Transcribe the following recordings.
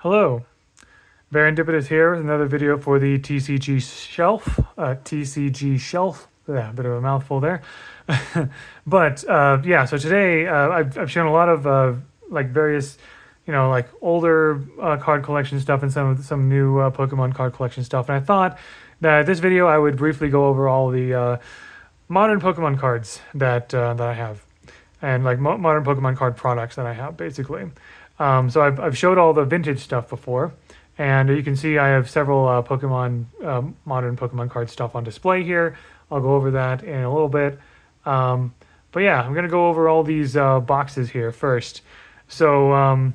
Hello, Serendipitous here with another video for the TCG shelf. TCG shelf, yeah, a bit of a mouthful there. But yeah, so today I've shown a lot of like various, like older card collection stuff and some new Pokemon card collection stuff. And I thought that this video I would briefly go over all the modern Pokemon cards that I have, and like modern Pokemon card products that I have, basically. So I've showed all the vintage stuff before, and you can see I have several modern Pokemon card stuff on display here. I'll go over that in a little bit. But yeah, I'm gonna go over all these boxes here first. So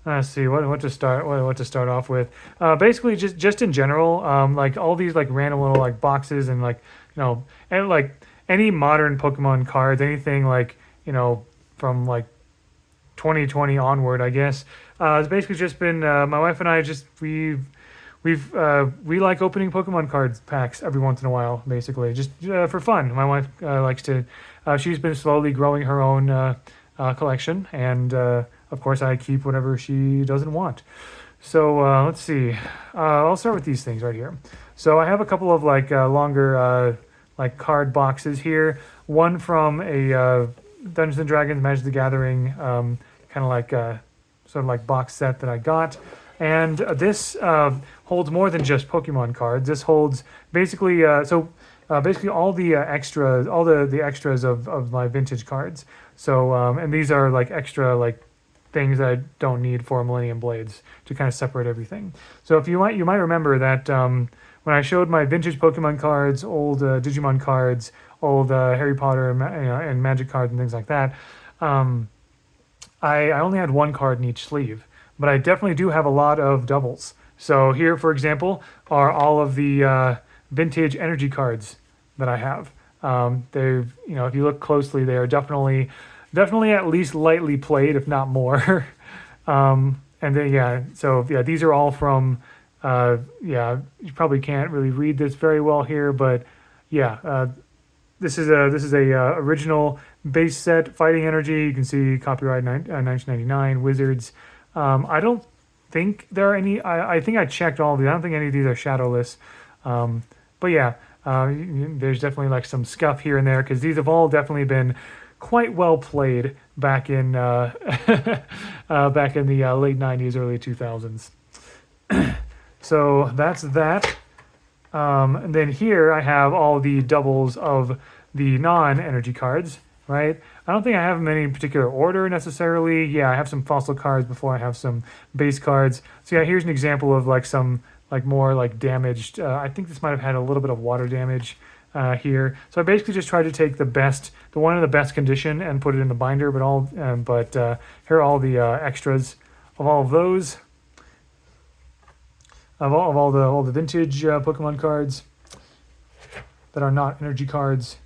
let's see what to start off with. Basically, just in general, like all these like random little like boxes and like and like any modern Pokemon cards, anything like from like 2020 onward, I guess. It's basically just been my wife and I we like opening Pokemon cards packs every once in a while, basically, just for fun. My wife likes to. She's been slowly growing her own collection, and of course, I keep whatever she doesn't want. So let's see. I'll start with these things right here. So I have a couple of like longer like card boxes here. One from a Dungeons and Dragons Magic the Gathering kind of like sort of like box set that I got, and this holds more than just Pokemon cards. This holds basically basically all the extras, all the extras of my vintage cards. So and these are like extra like things that I don't need for Millennium Blades to kind of separate everything. So if you might remember that when I showed my vintage Pokemon cards, old Digimon cards, old Harry Potter and Magic cards and things like that, I only had one card in each sleeve, but I definitely do have a lot of doubles. So here, for example, are all of the vintage energy cards that I have. They've, if you look closely, they are definitely at least lightly played, if not more. And then these are all from you probably can't really read this very well here, but yeah. This is a original base set Fighting Energy. You can see copyright 1999 Wizards. I don't think there are any. I think I checked all of these. I don't think any of these are shadowless. But yeah, there's definitely like some scuff here and there because these have all definitely been quite well played back in back in the late 90s, early 2000s. So that's that. And then here I have all the doubles of the non-energy cards, right? I don't think I have them in any particular order necessarily. Yeah, I have some fossil cards before I have some base cards. So yeah, here's an example of like some like more like damaged. I think this might have had a little bit of water damage here. So I basically just tried to take the one in the best condition and put it in the binder. But here are all the extras of all of those. Of all the vintage Pokemon cards that are not energy cards.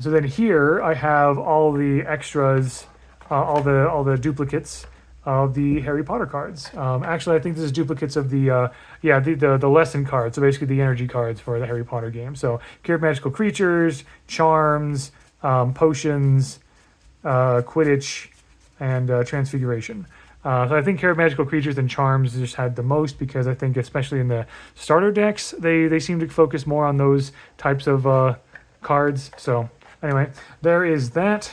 So then here I have all the extras, all the duplicates of the Harry Potter cards. Actually, I think this is duplicates of the lesson cards. So basically the energy cards for the Harry Potter game. So Cure Magical Creatures, Charms, Potions, Quidditch, and Transfiguration. So I think Care of Magical Creatures and Charms just had the most because I think especially in the starter decks, they seem to focus more on those types of cards. So anyway, there is that.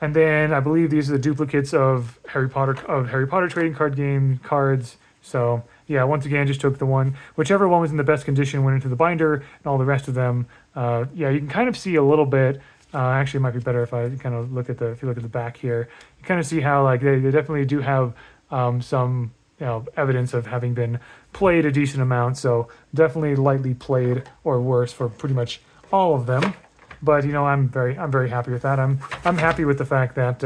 And then I believe these are the duplicates of Harry Potter trading card game cards. So yeah, once again, just took whichever one was in the best condition went into the binder, and all the rest of them, you can kind of see a little bit. Actually, it might be better if I kind of if you look at the back here, you kind of see how like they definitely do have some evidence of having been played a decent amount. So definitely lightly played or worse for pretty much all of them. But I'm very happy with that. I'm happy with the fact that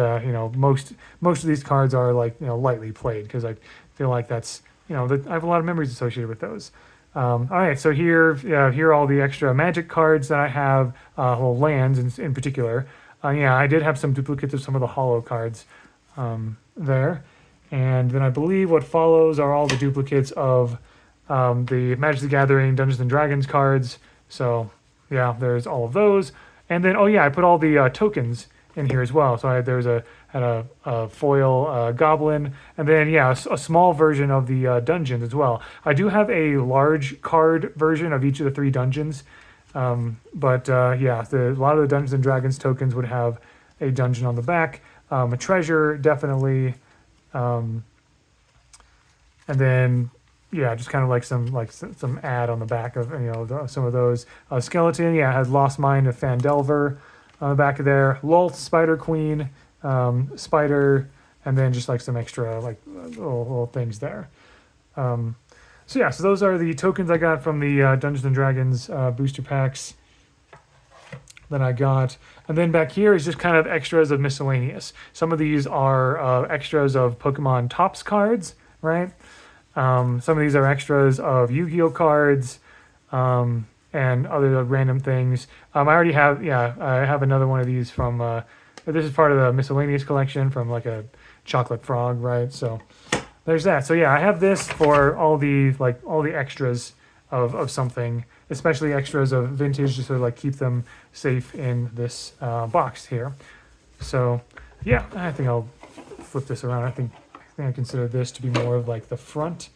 most of these cards are like lightly played because I feel like that's I have a lot of memories associated with those. All right, so here are all the extra magic cards that I have, lands in particular. I did have some duplicates of some of the holo cards there. And then I believe what follows are all the duplicates of the Magic the Gathering Dungeons & Dragons cards. So yeah, there's all of those. And then, I put all the tokens in here as well. So there's a had a foil goblin, and then yeah, a small version of the dungeons as well. I do have a large card version of each of the 3 dungeons, but yeah, a lot of the Dungeons and Dragons tokens would have a dungeon on the back, a treasure definitely, and then yeah, just kind of like some ad on the back of some of those. Skeleton, yeah, has Lost Mine of Fandelver on the back of there. Lult, Spider Queen, Spider, and then just like some extra like little things there. So yeah, so those are the tokens I got from the Dungeons and Dragons booster packs that I got. And then back here is just kind of extras of miscellaneous. Some of these are extras of Pokemon Tops cards, right? Some of these are extras of Yu-Gi-Oh cards, and other random things. I already have, yeah, I have another one of these from, this is part of the miscellaneous collection from like a chocolate frog, right? So there's that. So yeah, I have this for all the extras of something, especially extras of vintage, to sort of like keep them safe in this box here. So yeah, I think I'll flip this around. I think I consider this to be more of like the front,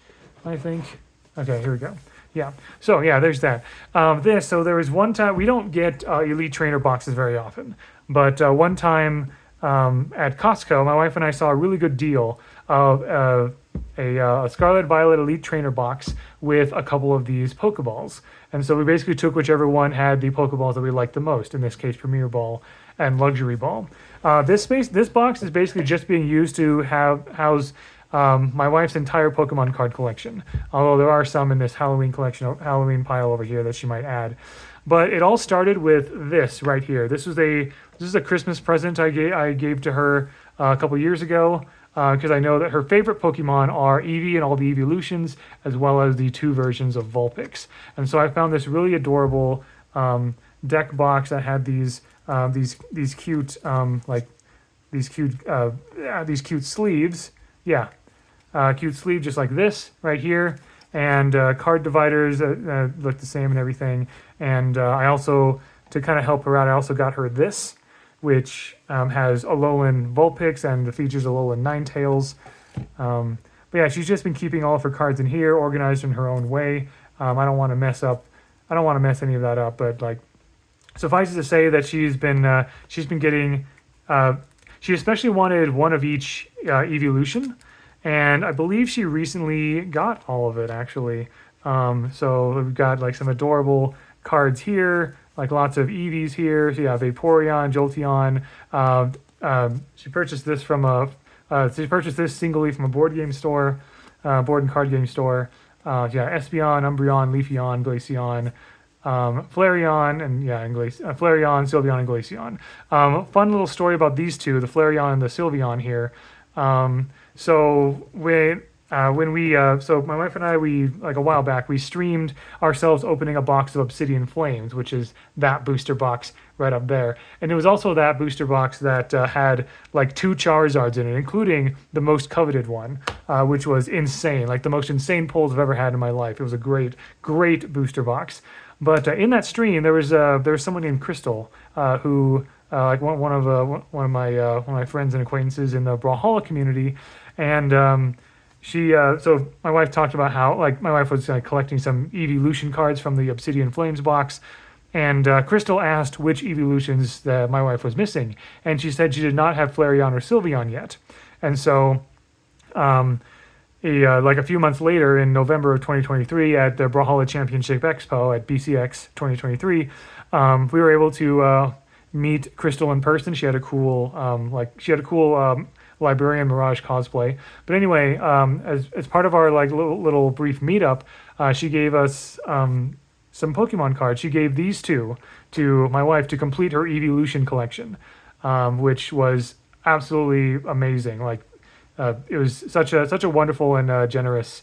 I think. Okay, here we go. Yeah, so yeah, there's that. So there was one time, we don't get Elite Trainer boxes very often, but one time at Costco, my wife and I saw a really good deal of a Scarlet Violet Elite Trainer box with a couple of these Pokeballs. And so we basically took whichever one had the Pokeballs that we liked the most, in this case, Premier Ball and Luxury Ball. This box is basically just being used to house my wife's entire Pokemon card collection. Although there are some in this Halloween pile over here that she might add. But it all started with this right here. This is a Christmas present I gave to her a couple years ago, because I know that her favorite Pokemon are Eevee and all the evolutions, as well as the 2 versions of Vulpix. And so I found this really adorable deck box that had these cute these cute sleeves. Yeah, cute sleeve just like this right here, and card dividers look the same and everything. And I also, to kind of help her out, I also got her this, which has Alolan Vulpix and the features Alolan Ninetales. But yeah, she's just been keeping all of her cards in here, organized in her own way. I don't want to mess any of that up, but like, suffice it to say that she's been getting. She especially wanted one of each evolution, and I believe she recently got all of it actually. So we've got like some adorable cards here, like lots of Eevees here. So yeah, Vaporeon, Jolteon. She purchased this singly from a board and card game store. Yeah, Espeon, Umbreon, Leafeon, Glaceon, Flareon, Flareon, Sylveon, and Glaceon. Fun little story about these two, the Flareon and the Sylveon here. So my wife and I, we like a while back, we streamed ourselves opening a box of Obsidian Flames, which is that booster box right up there. And it was also that booster box that had like 2 Charizards in it, including the most coveted one, which was insane, like the most insane pulls I've ever had in my life. It was a great, great booster box. But in that stream, there was someone named Crystal, who like one of my friends and acquaintances in the Brawlhalla community, and so my wife talked about how, like, my wife was collecting some evolution cards from the Obsidian Flames box, and Crystal asked which evolutions that my wife was missing, and she said she did not have Flareon or Sylveon yet, and so like a few months later, in November of 2023, at the Brawlhalla Championship Expo at BCX 2023, we were able to meet Crystal in person. She had a cool Librarian Mirage cosplay. But anyway, as part of our like little brief meetup, she gave us some Pokemon cards. She gave these 2 to my wife to complete her evolution collection, which was absolutely amazing. Like, it was such a wonderful and generous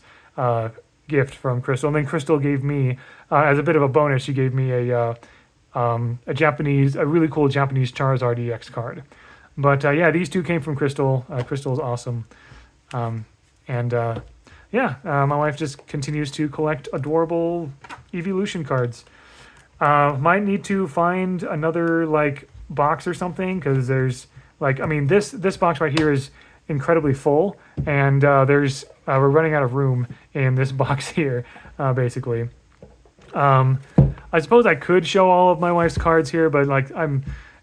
gift from Crystal. And then Crystal gave me, as a bit of a bonus, she gave me a really cool Japanese Charizard EX card. But yeah, these 2 came from Crystal. Crystal's awesome. My wife just continues to collect adorable evolution cards. Might need to find another like box or something, because there's like, I mean, this box right here is incredibly full, and we're running out of room in this box here, basically. I suppose I could show all of my wife's cards here, but like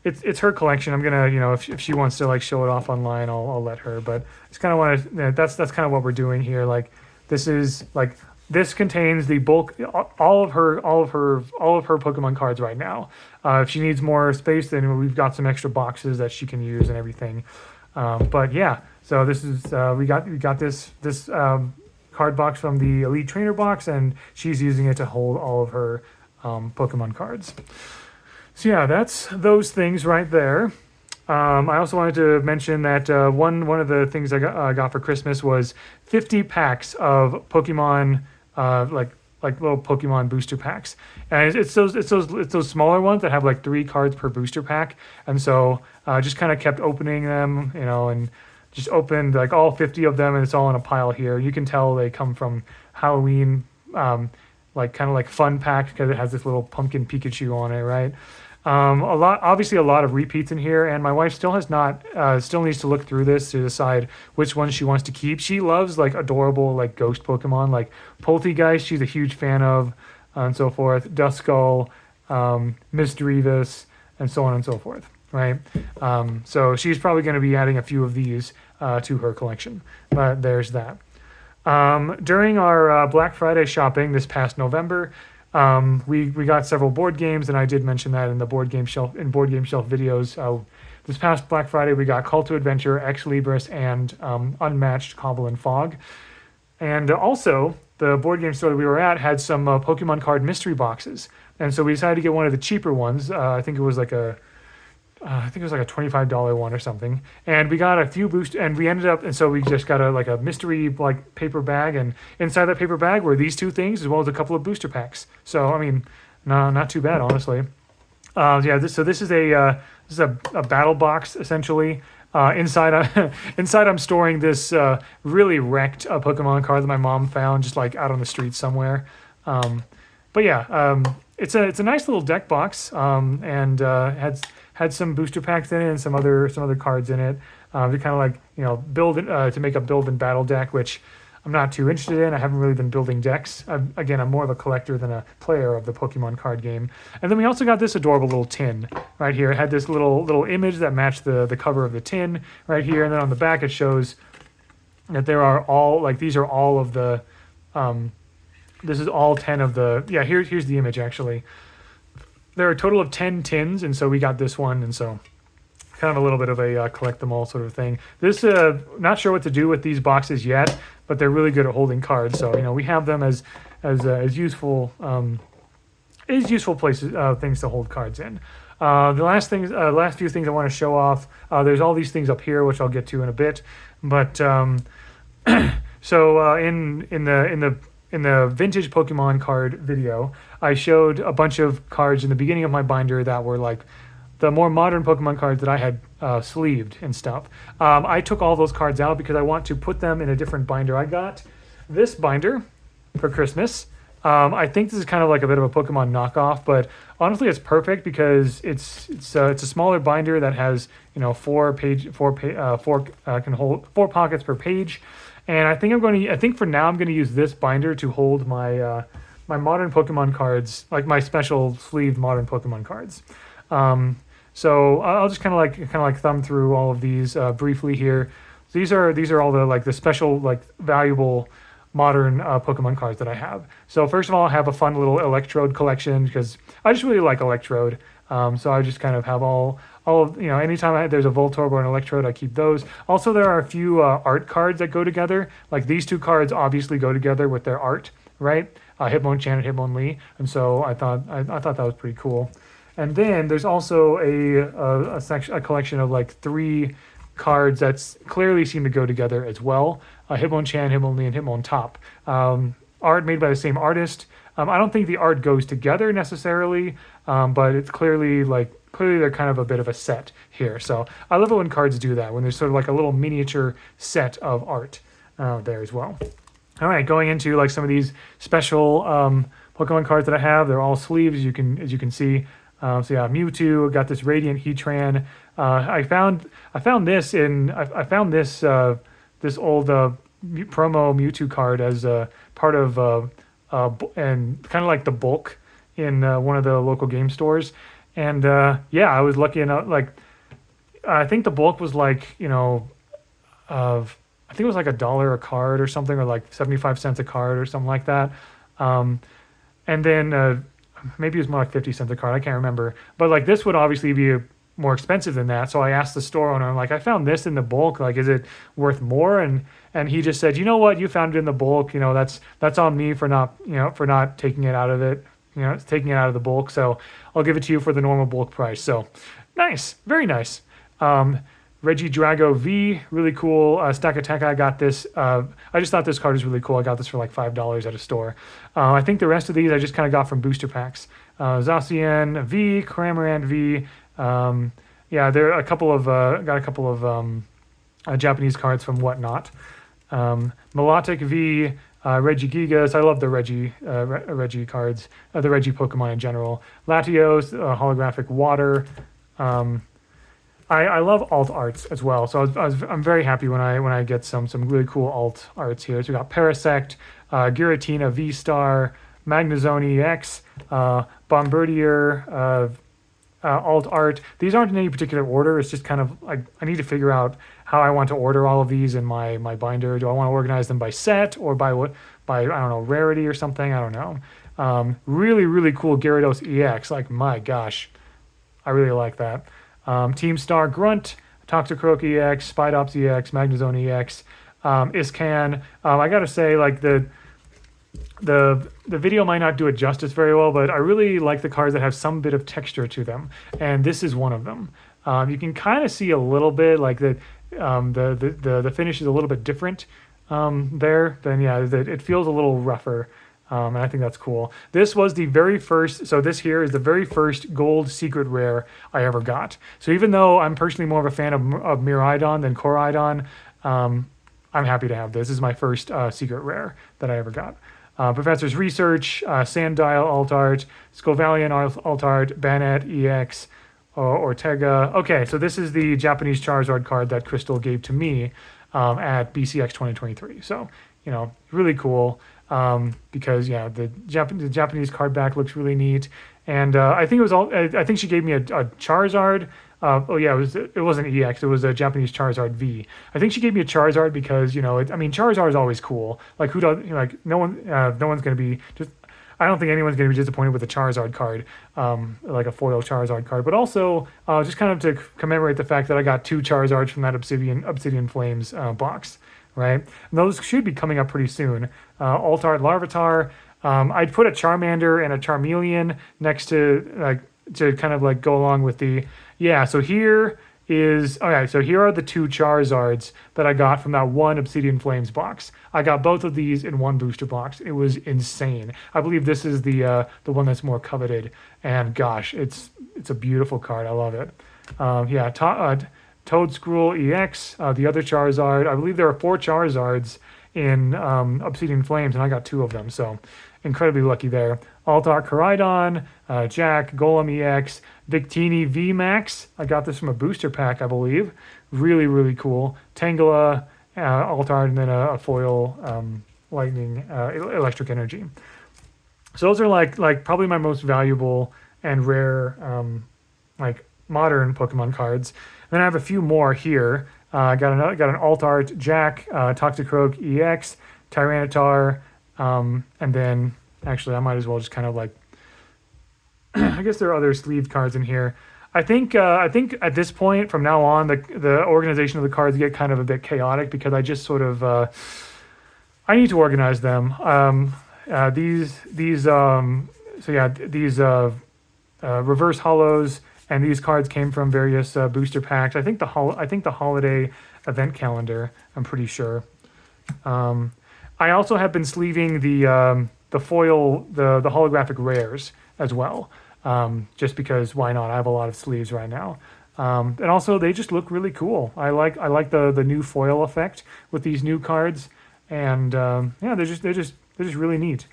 it's her collection. I'm gonna, if she wants to like show it off online, I'll let her. But it's kind of what that's kind of what we're doing here. Like this contains the bulk, all of her Pokemon cards right now. If she needs more space, then we've got some extra boxes that she can use and everything. But yeah, so this is we got this card box from the Elite Trainer box, and she's using it to hold all of her Pokemon cards. So yeah, that's those things right there. I also wanted to mention that one of the things I got for Christmas was 50 packs of Pokemon, like little Pokemon booster packs, and it's those smaller ones that have like 3 cards per booster pack, and so just kind of kept opening them, and just opened like all 50 of them, and it's all in a pile here. You can tell they come from Halloween, like kind of like fun pack, because it has this little pumpkin Pikachu on it, right? Obviously a lot of repeats in here, and my wife still has not, still needs to look through this to decide which one she wants to keep. She loves like adorable like ghost Pokemon, like Poltegeist, she's a huge fan of, and so forth. Duskull, Misdreavus, and so on and so forth, right? So she's probably going to be adding a few of these to her collection, but there's that. During our Black Friday shopping this past November, we got several board games, and I did mention that in the board game shelf videos. This past Black Friday, we got Call to Adventure, Ex Libris, and Unmatched Cobble and Fog. And also, the board game store that we were at had some Pokemon card mystery boxes, and so we decided to get one of the cheaper ones. I think it was like a $25 one or something, and we got a few boost, and we ended up, and so we just got a mystery like paper bag, and inside that paper bag were these 2 things as well as a couple of booster packs. So I mean, no, not too bad, honestly. This is a battle box essentially. Inside I'm storing this really wrecked Pokemon card that my mom found just like out on the street somewhere. But yeah, it's a nice little deck box, and had some booster packs in it and some other cards in it, to kind of like build it, to make a build and battle deck, which I'm not too interested in. I haven't really been building decks. Again, I'm more of a collector than a player of the Pokemon card game. And then we also got this adorable little tin right here. It had this little image that matched the cover of the tin right here, and then on the back it shows that there are all these are all of the this is all 10 of the here's the image actually. There are a total of 10 tins, and so we got this one, and so kind of a little bit of a collect them all sort of thing. This not sure what to do with these boxes yet, but they're really good at holding cards. So we have them as useful places, things to hold cards in. The last few things I want to show off. There's all these things up here, which I'll get to in a bit. But so in the vintage Pokemon card video, I showed a bunch of cards in the beginning of my binder that were like the more modern Pokemon cards that I had sleeved and stuff. I took all those cards out because I want to put them in a different binder. I got this binder for Christmas. I think this is kind of like a bit of a Pokemon knockoff, but honestly, it's perfect because it's a smaller binder that has can hold 4 pockets per page. And I think for now I'm going to use this binder to hold my my modern Pokemon cards, like my special sleeved modern Pokemon cards. So I'll just kind of like thumb through all of these briefly here. These are all the special valuable modern Pokemon cards that I have. So first of all, I have a fun little Electrode collection because I just really like Electrode. So I just kind of have all of, anytime there's a Voltorb or an Electrode, I keep those. Also, there are a few art cards that go together. Like these 2 cards obviously go together with their art, right? Hitmonchan and Hitmonlee. And so I thought that was pretty cool. And then there's also a collection of 3 cards that clearly seem to go together as well. Hitmonchan, Hitmonlee, and Hitmontop. Art made by the same artist. I don't think the art goes together necessarily, but it's clearly they're kind of a bit of a set here. So I love it when cards do that, when there's sort of like a little miniature set of art there as well. All right, going into some of these special Pokemon cards that I have, they're all sleeves, as you can see. So yeah, Mewtwo, got this Radiant Heatran. I found this old promo Mewtwo card as part of and kind of like the bulk in one of the local game stores. And yeah, I was lucky enough. Like I think the bulk was like of I think it was like $1 a card or something, or like 75 cents a card or something like that. Um, and then maybe it was more like 50 cents a card. I can't remember. But like this would obviously be more expensive than that. So I asked the store owner, I'm like, I found this in the bulk. Like, is it worth more? And he just said, you know what? You found it in the bulk. That's on me for not for not taking it out of it. Taking it out of the bulk. So I'll give it to you for the normal bulk price. So nice, very nice. Reggie Drago V, really cool. Stack Attack, I got this. I just thought this card was really cool. I got this for like $5 at a store. I think the rest of these I just kind of got from booster packs. Zacian V, Cramorant V. Yeah, there are got a couple of Japanese cards from Whatnot. Milotic V, Regigigas. I love the Reggie cards, the Reggie Pokemon in general. Latios, holographic water. I love alt arts as well, so I'm very happy when I get some really cool alt arts here. So we got Parasect, Giratina V Star, Magnezone EX, Bombardier alt art. These aren't in any particular order. It's just kind of like I need to figure out how I want to order all of these in my binder. Do I want to organize them by set or by I don't know, rarity or something? I don't know. Really cool Gyarados EX. Like my gosh, I really like that. Team Star Grunt, Toxicroak EX, Spidops EX, Magnezone EX, Iscan. I gotta say, like the video might not do it justice very well, but I really like the cards that have some bit of texture to them, and this is one of them. You can kind of see a little bit like the finish is a little bit different there. Then yeah, it feels a little rougher. And I think that's cool. This was the very first, so this here is the very first gold secret rare I ever got. So even though I'm personally more of a fan of Miraidon than Koraidon, I'm happy to have this. This is my first secret rare that I ever got. Professor's Research, Sandile Alt Art, Scovalian Alt Art, Banette EX, Ortega. Okay, so this is the Japanese Charizard card that Crystal gave to me at BCX 2023. So, really cool. Because yeah, the Japanese card back looks really neat, and I think it was all. I think she gave me a Charizard. Oh yeah, it wasn't EX. It was a Japanese Charizard V. I think she gave me a Charizard because Charizard is always cool. Like who does no one's gonna be just. I don't think anyone's gonna be disappointed with a Charizard card, like a foil Charizard card. But also just kind of to commemorate the fact that I got 2 Charizards from that Obsidian Flames box. Right? And those should be coming up pretty soon. Altart Larvitar. I'd put a Charmander and a Charmeleon next to kind of like go along with the So here are the 2 Charizards that I got from that one Obsidian Flames box. I got both of these in one booster box. It was insane. I believe this is the one that's more coveted. And gosh, it's a beautiful card. I love it. Toadscruel EX, the other Charizard. I believe there are 4 Charizards in Obsidian Flames, and I got 2 of them, so incredibly lucky there. Altar Koraidon, Jack, Golem EX, Victini VMAX. I got this from a booster pack, I believe. Really cool. Tangela, Altar, and then a foil Lightning Electric Energy. So those are like probably my most valuable and rare modern Pokemon cards. Then I have a few more here. I got an Alt Art Jack, Toxicroak EX, Tyranitar, and then actually I might as well just kind of like I guess there are other sleeved cards in here. I think at this point from now on the organization of the cards get kind of a bit chaotic because I just sort of I need to organize them. These reverse hollows. And these cards came from various booster packs. I think the holiday event calendar. I'm pretty sure. I also have been sleeving the foil, the holographic rares as well. Just because why not? I have a lot of sleeves right now. And also they just look really cool. I like the new foil effect with these new cards. And they're just really neat.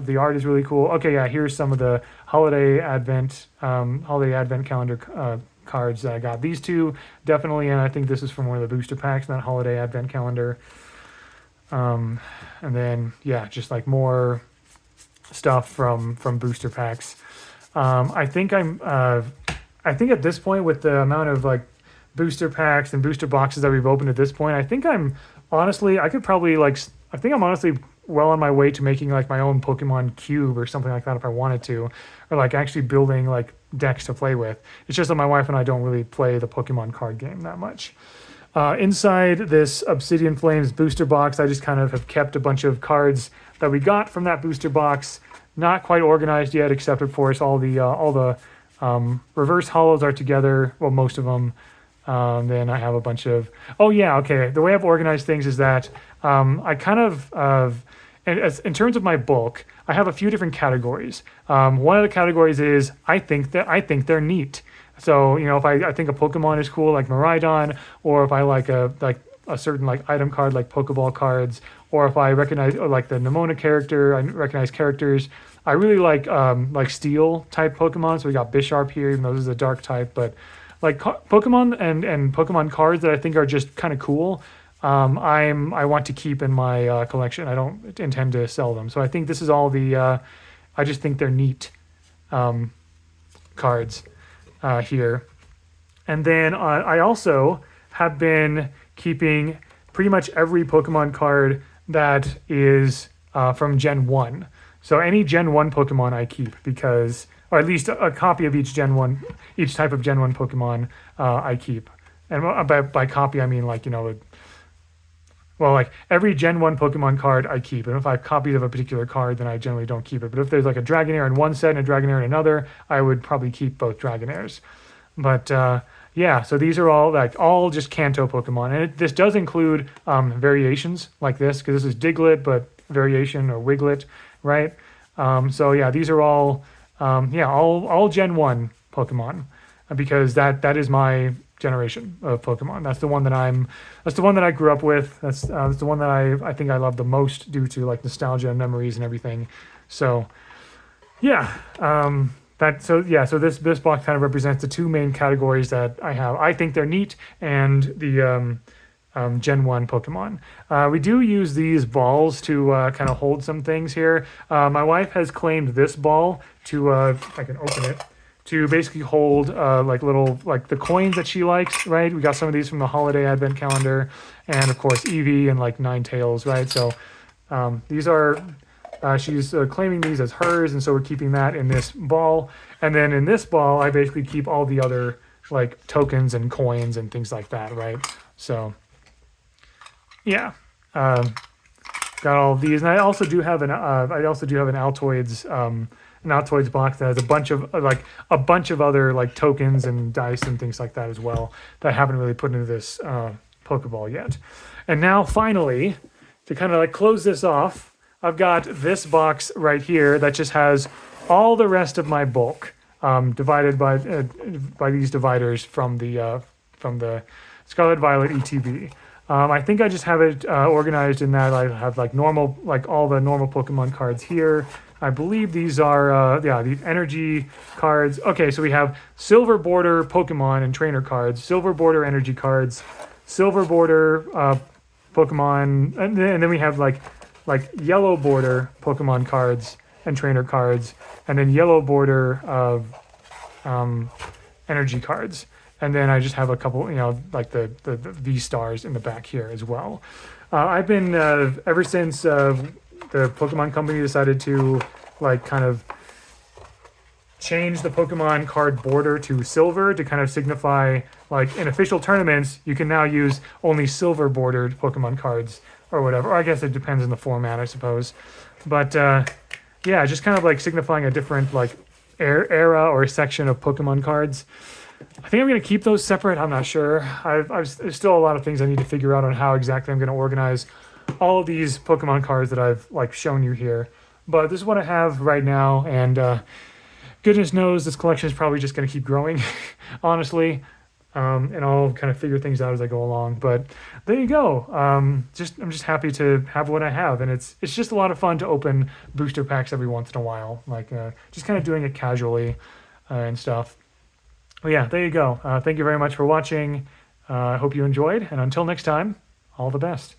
The art is really cool. Okay, yeah, here's some of the holiday advent calendar cards that I got. These two definitely, and I think this is from one of the booster packs, that holiday advent calendar. And then yeah, just like more stuff from booster packs. I think I think at this point, with the amount of like booster packs and booster boxes that we've opened at this point, I think I'm honestly, I could probably like, I think I'm honestly well on my way to making like my own Pokemon cube or something like that if I wanted to, or like actually building like decks to play with. It's just that my wife and I don't really play the Pokemon card game that much. Inside this Obsidian Flames booster box, I just kind of have kept a bunch of cards that we got from that booster box, not quite organized yet, except of course all the reverse holos are together. Well, most of them. Then I have a bunch of. Oh yeah, okay. The way I've organized things is that I kind of, and in terms of my bulk, I have a few different categories. One of the categories is I think they're neat. So you know, if I think a Pokemon is cool, like Miraidon, or if I like a certain like item card, like Pokeball cards, or if I recognize like the Nemona character, I recognize characters. I really like Steel type Pokemon. So we got Bisharp here, even though this is a Dark type, but like Pokemon and Pokemon cards that I think are just kind of cool. I want to keep in my collection. I don't intend to sell them. So I think this is all the. I just think they're neat cards here. And then I also have been keeping pretty much every Pokemon card that is from Gen 1. So any Gen 1 Pokemon I keep, because, or at least a copy of each type of Gen 1 Pokemon I keep. And by copy, I mean like, you know, well, like every Gen 1 Pokemon card I keep. And if I have copies of a particular card, then I generally don't keep it. But if there's like a Dragonair in one set and a Dragonair in another, I would probably keep both Dragonairs. But yeah, so these are all just Kanto Pokemon. And this does include variations like this, because this is Diglett, but variation, or Wiglet, right? So yeah, these are all all Gen 1 Pokemon, because that is my generation of Pokemon. That's the one that I grew up with. That's the one that I think I love the most, due to like nostalgia and memories and everything. So yeah, so this box kind of represents the two main categories that I have. I think they're neat, and the Gen 1 Pokemon. We do use these balls to kind of hold some things here. My wife has claimed this ball to, I can open it, to basically hold like little, like the coins that she likes, right? We got some of these from the holiday advent calendar, and of course Eevee and like Ninetales, right? So these are, she's claiming these as hers, and so we're keeping that in this ball. And then in this ball, I basically keep all the other like tokens and coins and things like that, right? So got all of these, and I also do have an Altoids box that has a bunch of other like tokens and dice and things like that as well, that I haven't really put into this Pokeball yet. And now finally, to kind of like close this off, I've got this box right here that just has all the rest of my bulk divided by these dividers from the Scarlet Violet ETB. I think I just have it organized in that I have like all the normal Pokemon cards here. I believe these are the energy cards. Okay, so we have silver border Pokemon and trainer cards, silver border energy cards, silver border Pokemon, and then we have like yellow border Pokemon cards and trainer cards, and then yellow border of energy cards. And then I just have a couple, you know, like the V stars in the back here as well. I've been ever since the Pokemon Company decided to like kind of change the Pokemon card border to silver to kind of signify, like in official tournaments, you can now use only silver bordered Pokemon cards or whatever. Or I guess it depends on the format, I suppose. But yeah, just kind of like signifying a different like era or section of Pokemon cards. I think I'm going to keep those separate. I'm not sure. There's still a lot of things I need to figure out on how exactly I'm going to organize all of these Pokemon cards that I've like shown you here. But this is what I have right now, and goodness knows this collection is probably just going to keep growing, honestly. And I'll kind of figure things out as I go along. But there you go. I'm just happy to have what I have, and it's just a lot of fun to open booster packs every once in a while, like just kind of doing it casually and stuff. But yeah, there you go. Thank you very much for watching. I hope you enjoyed, and until next time, all the best.